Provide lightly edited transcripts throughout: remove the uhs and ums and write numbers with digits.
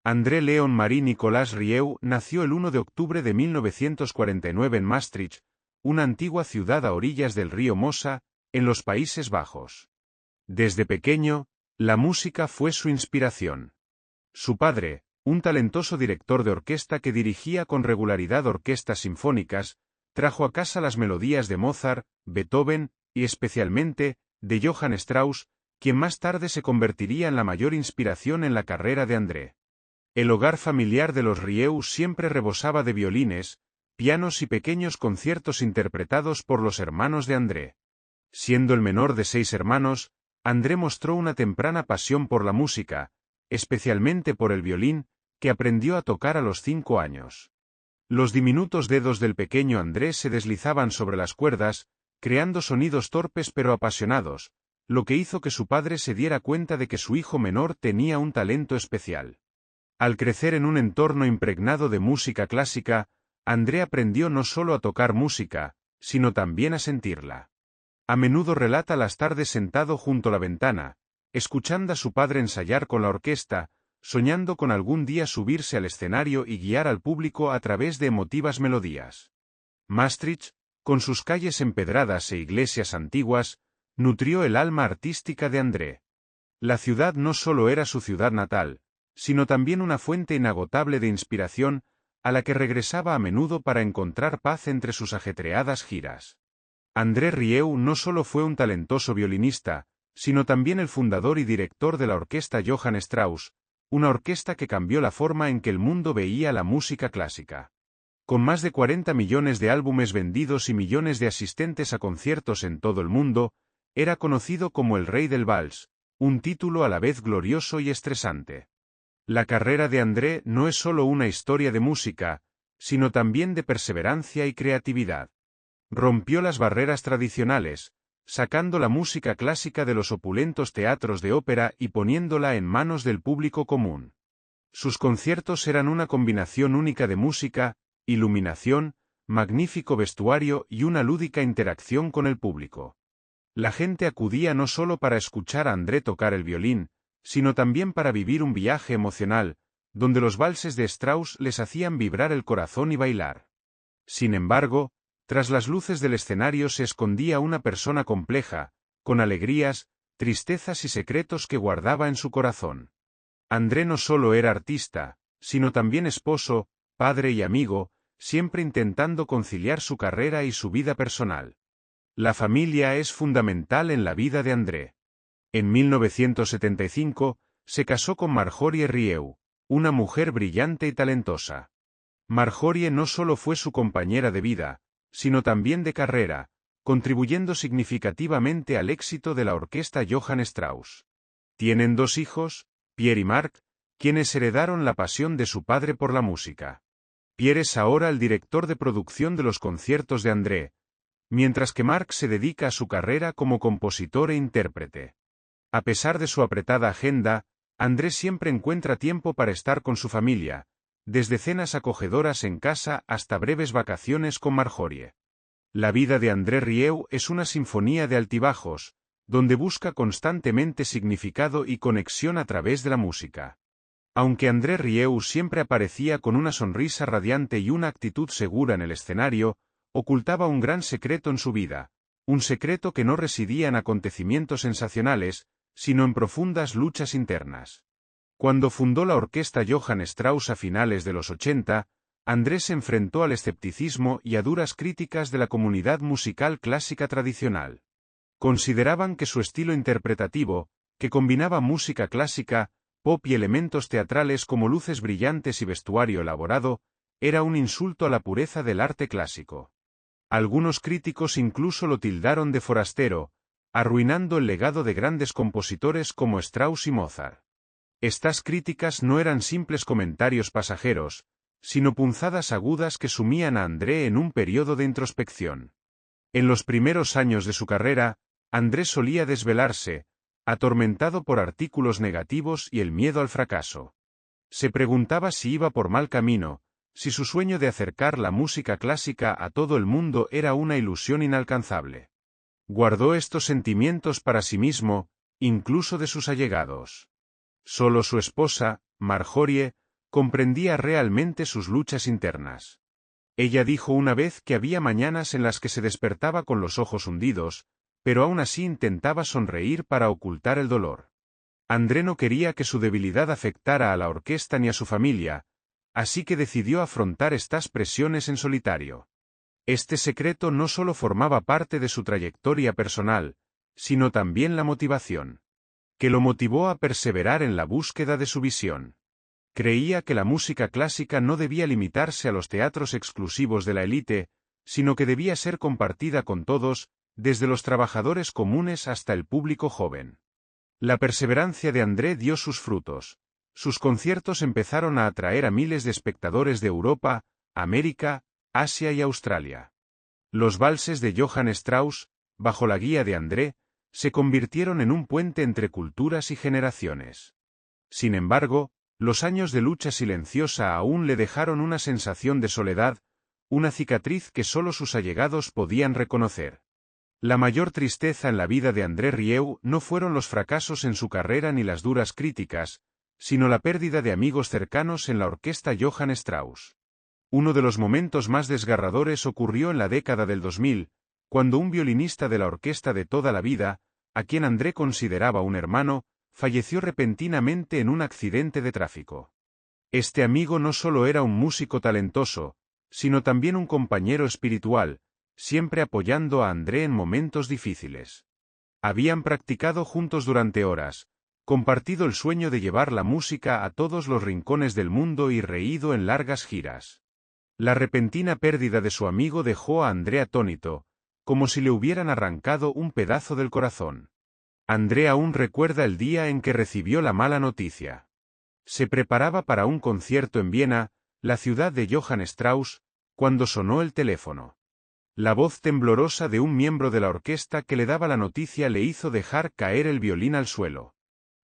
André Leon Marie Nicolas Rieu nació el 1 de octubre de 1949 en Maastricht, una antigua ciudad a orillas del río Mosa, en los Países Bajos. Desde pequeño, la música fue su inspiración. Su padre, un talentoso director de orquesta que dirigía con regularidad orquestas sinfónicas, trajo a casa las melodías de Mozart, Beethoven, y especialmente, de Johann Strauss, quien más tarde se convertiría en la mayor inspiración en la carrera de André. El hogar familiar de los Rieu siempre rebosaba de violines, pianos y pequeños conciertos interpretados por los hermanos de André. Siendo el menor de 6 hermanos, André mostró una temprana pasión por la música, especialmente por el violín, que aprendió a tocar a los 5 años. Los diminutos dedos del pequeño André se deslizaban sobre las cuerdas, creando sonidos torpes pero apasionados, lo que hizo que su padre se diera cuenta de que su hijo menor tenía un talento especial. Al crecer en un entorno impregnado de música clásica, André aprendió no solo a tocar música, sino también a sentirla. A menudo relata las tardes sentado junto a la ventana, escuchando a su padre ensayar con la orquesta, soñando con algún día subirse al escenario y guiar al público a través de emotivas melodías. Maastricht, con sus calles empedradas e iglesias antiguas, nutrió el alma artística de André. La ciudad no solo era su ciudad natal, sino también una fuente inagotable de inspiración, a la que regresaba a menudo para encontrar paz entre sus ajetreadas giras. André Rieu no solo fue un talentoso violinista, sino también el fundador y director de la orquesta Johann Strauss, una orquesta que cambió la forma en que el mundo veía la música clásica. Con más de 40 millones de álbumes vendidos y millones de asistentes a conciertos en todo el mundo, era conocido como el Rey del Vals, un título a la vez glorioso y estresante. La carrera de André no es solo una historia de música, sino también de perseverancia y creatividad. Rompió las barreras tradicionales, sacando la música clásica de los opulentos teatros de ópera y poniéndola en manos del público común. Sus conciertos eran una combinación única de música, iluminación, magnífico vestuario y una lúdica interacción con el público. La gente acudía no solo para escuchar a André tocar el violín, sino también para vivir un viaje emocional, donde los valses de Strauss les hacían vibrar el corazón y bailar. Sin embargo, tras las luces del escenario se escondía una persona compleja, con alegrías, tristezas y secretos que guardaba en su corazón. André no solo era artista, sino también esposo, padre y amigo, siempre intentando conciliar su carrera y su vida personal. La familia es fundamental en la vida de André. En 1975, se casó con Marjorie Rieu, una mujer brillante y talentosa. Marjorie no solo fue su compañera de vida, sino también de carrera, contribuyendo significativamente al éxito de la orquesta Johann Strauss. Tienen 2 hijos, Pierre y Marc, quienes heredaron la pasión de su padre por la música. Pierre es ahora el director de producción de los conciertos de André, mientras que Marc se dedica a su carrera como compositor e intérprete. A pesar de su apretada agenda, André siempre encuentra tiempo para estar con su familia, desde cenas acogedoras en casa hasta breves vacaciones con Marjorie. La vida de André Rieu es una sinfonía de altibajos, donde busca constantemente significado y conexión a través de la música. Aunque André Rieu siempre aparecía con una sonrisa radiante y una actitud segura en el escenario, ocultaba un gran secreto en su vida, un secreto que no residía en acontecimientos sensacionales, sino en profundas luchas internas. Cuando fundó la orquesta Johann Strauss a finales de los 80, André se enfrentó al escepticismo y a duras críticas de la comunidad musical clásica tradicional. Consideraban que su estilo interpretativo, que combinaba música clásica, pop y elementos teatrales como luces brillantes y vestuario elaborado, era un insulto a la pureza del arte clásico. Algunos críticos incluso lo tildaron de forastero, arruinando el legado de grandes compositores como Strauss y Mozart. Estas críticas no eran simples comentarios pasajeros, sino punzadas agudas que sumían a André en un periodo de introspección. En los primeros años de su carrera, André solía desvelarse, atormentado por artículos negativos y el miedo al fracaso. Se preguntaba si iba por mal camino, si su sueño de acercar la música clásica a todo el mundo era una ilusión inalcanzable. Guardó estos sentimientos para sí mismo, incluso de sus allegados. Solo su esposa, Marjorie, comprendía realmente sus luchas internas. Ella dijo una vez que había mañanas en las que se despertaba con los ojos hundidos, pero aún así intentaba sonreír para ocultar el dolor. André no quería que su debilidad afectara a la orquesta ni a su familia, así que decidió afrontar estas presiones en solitario. Este secreto no solo formaba parte de su trayectoria personal, sino también la motivación que lo motivó a perseverar en la búsqueda de su visión. Creía que la música clásica no debía limitarse a los teatros exclusivos de la élite, sino que debía ser compartida con todos, desde los trabajadores comunes hasta el público joven. La perseverancia de André dio sus frutos. Sus conciertos empezaron a atraer a miles de espectadores de Europa, América, Asia y Australia. Los valses de Johann Strauss, bajo la guía de André, se convirtieron en un puente entre culturas y generaciones. Sin embargo, los años de lucha silenciosa aún le dejaron una sensación de soledad, una cicatriz que solo sus allegados podían reconocer. La mayor tristeza en la vida de André Rieu no fueron los fracasos en su carrera ni las duras críticas, sino la pérdida de amigos cercanos en la orquesta Johann Strauss. Uno de los momentos más desgarradores ocurrió en la década del 2000, cuando un violinista de la orquesta de toda la vida, a quien André consideraba un hermano, falleció repentinamente en un accidente de tráfico. Este amigo no solo era un músico talentoso, sino también un compañero espiritual, siempre apoyando a André en momentos difíciles. Habían practicado juntos durante horas, compartido el sueño de llevar la música a todos los rincones del mundo y reído en largas giras. La repentina pérdida de su amigo dejó a André atónito, como si le hubieran arrancado un pedazo del corazón. André aún recuerda el día en que recibió la mala noticia. Se preparaba para un concierto en Viena, la ciudad de Johann Strauss, cuando sonó el teléfono. La voz temblorosa de un miembro de la orquesta que le daba la noticia le hizo dejar caer el violín al suelo.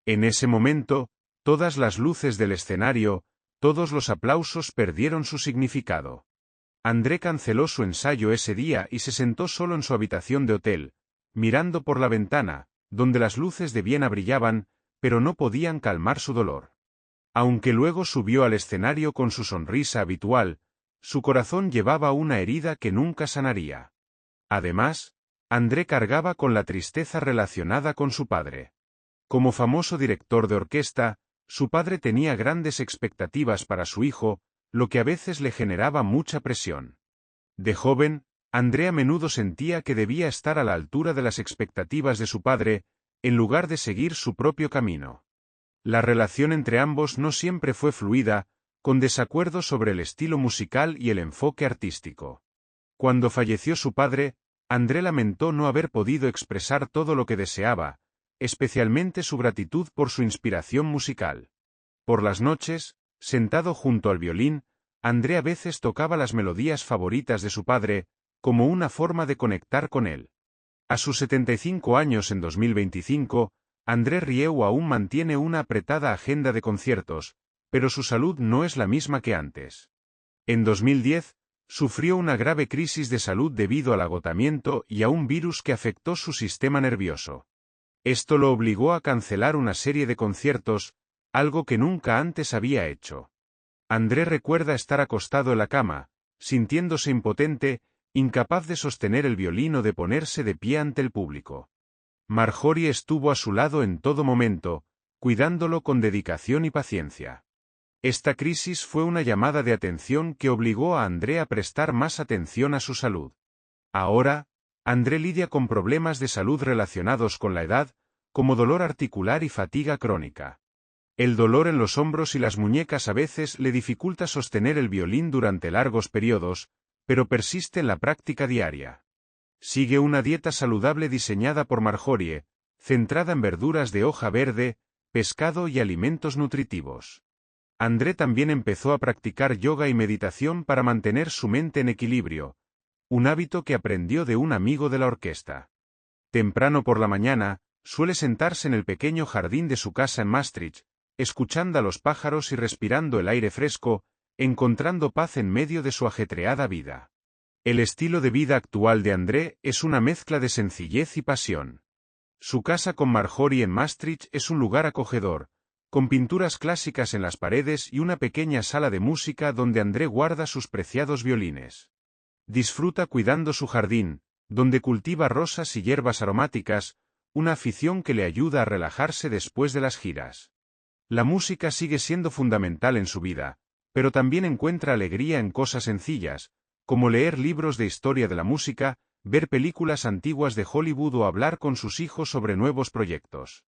En ese momento, todas las luces del escenario, todos los aplausos perdieron su significado. André canceló su ensayo ese día y se sentó solo en su habitación de hotel, mirando por la ventana, donde las luces de Viena brillaban, pero no podían calmar su dolor. Aunque luego subió al escenario con su sonrisa habitual, su corazón llevaba una herida que nunca sanaría. Además, André cargaba con la tristeza relacionada con su padre. Como famoso director de orquesta, su padre tenía grandes expectativas para su hijo, lo que a veces le generaba mucha presión. De joven, André a menudo sentía que debía estar a la altura de las expectativas de su padre, en lugar de seguir su propio camino. La relación entre ambos no siempre fue fluida, con desacuerdos sobre el estilo musical y el enfoque artístico. Cuando falleció su padre, André lamentó no haber podido expresar todo lo que deseaba, especialmente su gratitud por su inspiración musical. Por las noches, sentado junto al violín, André a veces tocaba las melodías favoritas de su padre, como una forma de conectar con él. A sus 75 años en 2025, André Rieu aún mantiene una apretada agenda de conciertos, pero su salud no es la misma que antes. En 2010, sufrió una grave crisis de salud debido al agotamiento y a un virus que afectó su sistema nervioso. Esto lo obligó a cancelar una serie de conciertos, algo que nunca antes había hecho. André recuerda estar acostado en la cama, sintiéndose impotente, incapaz de sostener el violín o de ponerse de pie ante el público. Marjorie estuvo a su lado en todo momento, cuidándolo con dedicación y paciencia. Esta crisis fue una llamada de atención que obligó a André a prestar más atención a su salud. Ahora, André lidia con problemas de salud relacionados con la edad, como dolor articular y fatiga crónica. El dolor en los hombros y las muñecas a veces le dificulta sostener el violín durante largos periodos, pero persiste en la práctica diaria. Sigue una dieta saludable diseñada por Marjorie, centrada en verduras de hoja verde, pescado y alimentos nutritivos. André también empezó a practicar yoga y meditación para mantener su mente en equilibrio, un hábito que aprendió de un amigo de la orquesta. Temprano por la mañana, suele sentarse en el pequeño jardín de su casa en Maastricht, escuchando a los pájaros y respirando el aire fresco, encontrando paz en medio de su ajetreada vida. El estilo de vida actual de André es una mezcla de sencillez y pasión. Su casa con Marjorie en Maastricht es un lugar acogedor, con pinturas clásicas en las paredes y una pequeña sala de música donde André guarda sus preciados violines. Disfruta cuidando su jardín, donde cultiva rosas y hierbas aromáticas, una afición que le ayuda a relajarse después de las giras. La música sigue siendo fundamental en su vida, pero también encuentra alegría en cosas sencillas, como leer libros de historia de la música, ver películas antiguas de Hollywood o hablar con sus hijos sobre nuevos proyectos.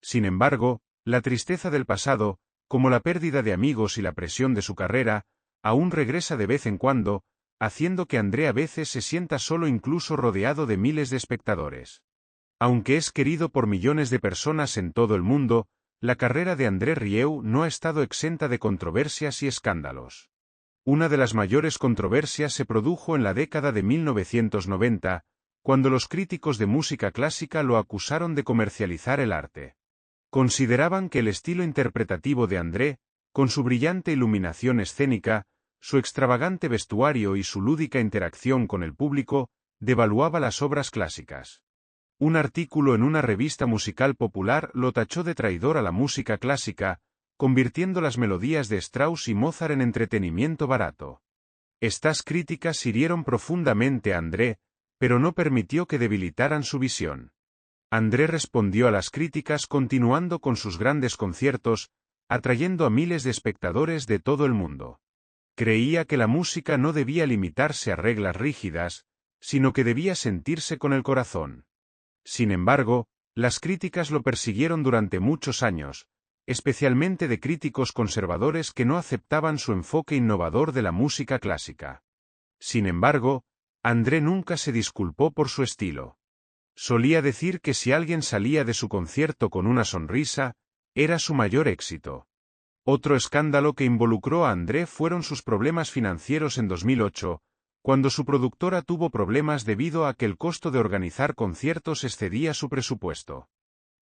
Sin embargo, la tristeza del pasado, como la pérdida de amigos y la presión de su carrera, aún regresa de vez en cuando, haciendo que André a veces se sienta solo incluso rodeado de miles de espectadores. Aunque es querido por millones de personas en todo el mundo, la carrera de André Rieu no ha estado exenta de controversias y escándalos. Una de las mayores controversias se produjo en la década de 1990, cuando los críticos de música clásica lo acusaron de comercializar el arte. Consideraban que el estilo interpretativo de André, con su brillante iluminación escénica, su extravagante vestuario y su lúdica interacción con el público, devaluaba las obras clásicas. Un artículo en una revista musical popular lo tachó de traidor a la música clásica, convirtiendo las melodías de Strauss y Mozart en entretenimiento barato. Estas críticas hirieron profundamente a André, pero no permitió que debilitaran su visión. André respondió a las críticas continuando con sus grandes conciertos, atrayendo a miles de espectadores de todo el mundo. Creía que la música no debía limitarse a reglas rígidas, sino que debía sentirse con el corazón. Sin embargo, las críticas lo persiguieron durante muchos años, especialmente de críticos conservadores que no aceptaban su enfoque innovador de la música clásica. Sin embargo, André nunca se disculpó por su estilo. Solía decir que si alguien salía de su concierto con una sonrisa, era su mayor éxito. Otro escándalo que involucró a André fueron sus problemas financieros en 2008, cuando su productora tuvo problemas debido a que el costo de organizar conciertos excedía su presupuesto.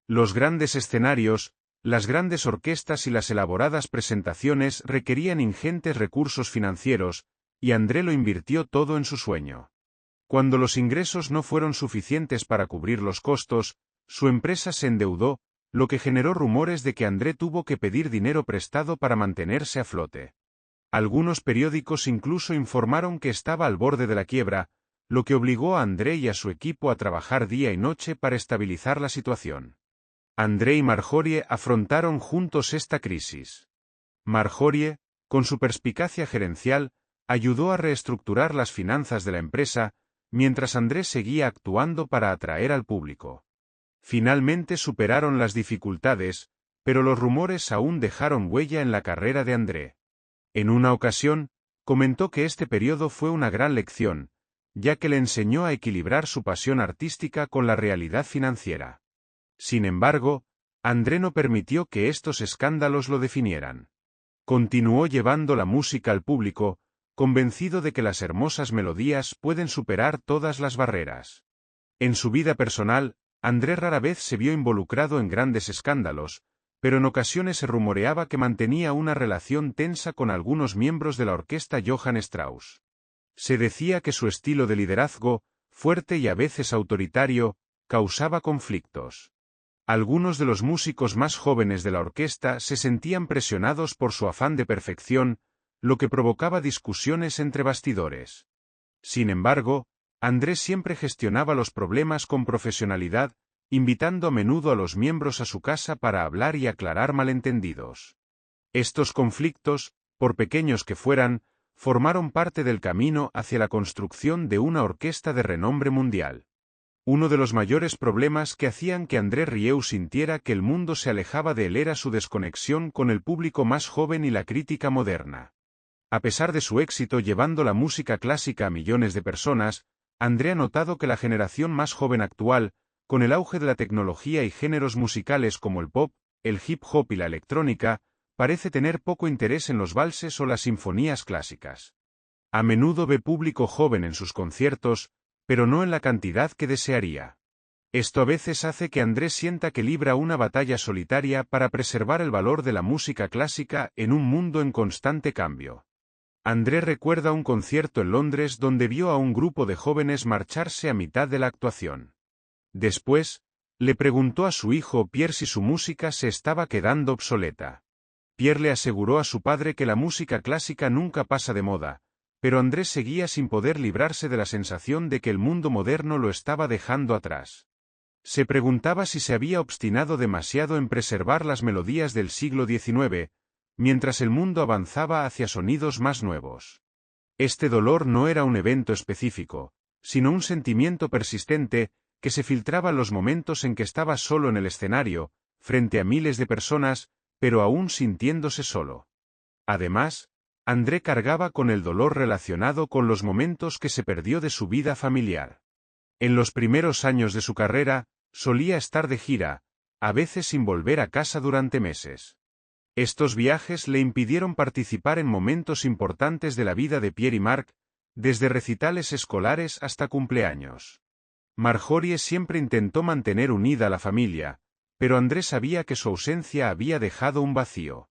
Los grandes escenarios, las grandes orquestas y las elaboradas presentaciones requerían ingentes recursos financieros, y André lo invirtió todo en su sueño. Cuando los ingresos no fueron suficientes para cubrir los costos, su empresa se endeudó, lo que generó rumores de que André tuvo que pedir dinero prestado para mantenerse a flote. Algunos periódicos incluso informaron que estaba al borde de la quiebra, lo que obligó a André y a su equipo a trabajar día y noche para estabilizar la situación. André y Marjorie afrontaron juntos esta crisis. Marjorie, con su perspicacia gerencial, ayudó a reestructurar las finanzas de la empresa, mientras André seguía actuando para atraer al público. Finalmente superaron las dificultades, pero los rumores aún dejaron huella en la carrera de André. En una ocasión, comentó que este periodo fue una gran lección, ya que le enseñó a equilibrar su pasión artística con la realidad financiera. Sin embargo, André no permitió que estos escándalos lo definieran. Continuó llevando la música al público, convencido de que las hermosas melodías pueden superar todas las barreras. En su vida personal, André rara vez se vio involucrado en grandes escándalos, pero en ocasiones se rumoreaba que mantenía una relación tensa con algunos miembros de la orquesta Johann Strauss. Se decía que su estilo de liderazgo, fuerte y a veces autoritario, causaba conflictos. Algunos de los músicos más jóvenes de la orquesta se sentían presionados por su afán de perfección, lo que provocaba discusiones entre bastidores. Sin embargo, André siempre gestionaba los problemas con profesionalidad, invitando a menudo a los miembros a su casa para hablar y aclarar malentendidos. Estos conflictos, por pequeños que fueran, formaron parte del camino hacia la construcción de una orquesta de renombre mundial. Uno de los mayores problemas que hacían que André Rieu sintiera que el mundo se alejaba de él era su desconexión con el público más joven y la crítica moderna. A pesar de su éxito llevando la música clásica a millones de personas, André ha notado que la generación más joven actual, con el auge de la tecnología y géneros musicales como el pop, el hip hop y la electrónica, parece tener poco interés en los valses o las sinfonías clásicas. A menudo ve público joven en sus conciertos, pero no en la cantidad que desearía. Esto a veces hace que André sienta que libra una batalla solitaria para preservar el valor de la música clásica en un mundo en constante cambio. André recuerda un concierto en Londres donde vio a un grupo de jóvenes marcharse a mitad de la actuación. Después, Le preguntó a su hijo Pierre si su música se estaba quedando obsoleta. Pierre le aseguró a su padre que la música clásica nunca pasa de moda, pero Andrés seguía sin poder librarse de la sensación de que el mundo moderno lo estaba dejando atrás. Se preguntaba si se había obstinado demasiado en preservar las melodías del siglo XIX, mientras el mundo avanzaba hacia sonidos más nuevos. Este dolor no era un evento específico, sino un sentimiento persistente, que se filtraba en los momentos en que estaba solo en el escenario, frente a miles de personas, pero aún sintiéndose solo. Además, André cargaba con el dolor relacionado con los momentos que se perdió de su vida familiar. En los primeros años de su carrera, solía estar de gira, a veces sin volver a casa durante meses. Estos viajes le impidieron participar en momentos importantes de la vida de Pierre y Marc, desde recitales escolares hasta cumpleaños. Marjorie siempre intentó mantener unida a la familia, pero André sabía que su ausencia había dejado un vacío.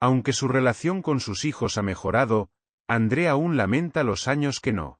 Aunque su relación con sus hijos ha mejorado, André aún lamenta los años que no